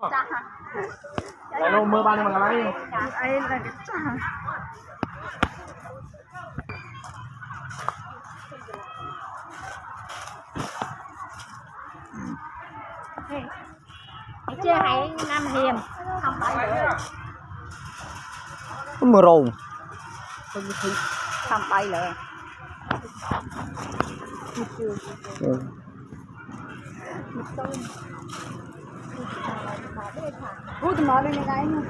Lại luôn mưa ba nhưng mà lấy. Ai là cái chơi hay Nam Hiền không phải mưa rồng không bayเลย Ủa tụi nó đi này cái nha.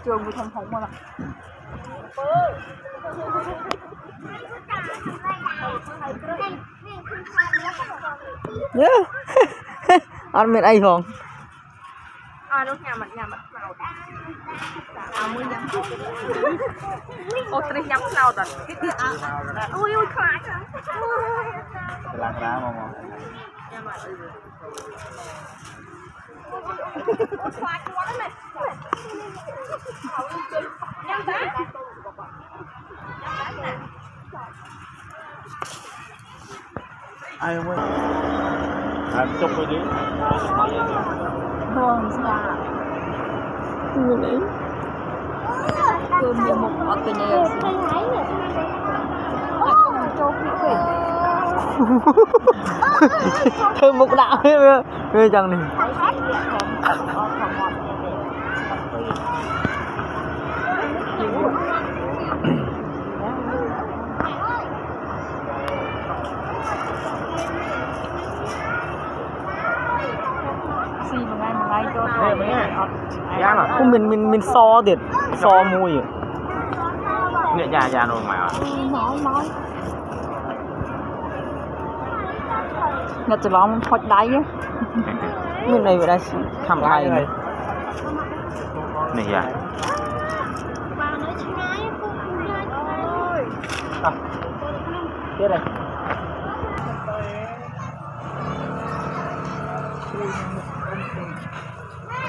Trường bị thằng hùng mà. ăn bên ai không lúc nhà mình nào mới nhắm ô tôi nhắm nào rồi ui ui khai Làm ra mà. Ai không ơi? Chụp rồi đi. Hương sao? mình ấy Tôi mua một ở cái này. Cho cái thêm một đạo nữa chẳng này xì một ngày cho Đây mấy ngày. Giang à? mình so thiệt so mùi Nghệ già rồi mà. nói Nhậtจะร้องพอดได้á mình này đã thầm lại này Này à? tiếp đây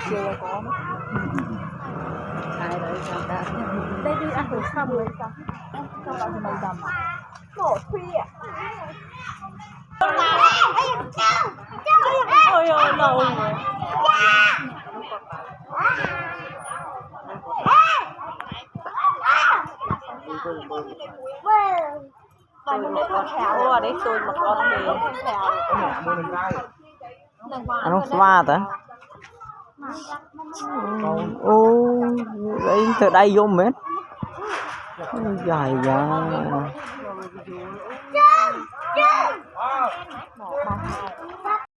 chưa có hai đấy đây đi ăn thử xong rồi xong rồi thì mày đầm khổ khuya ôi ôi lâu rồi tôi một con thèo đấy tôi một con ăn không pha tới ô đấy từ đây vô mết dài dài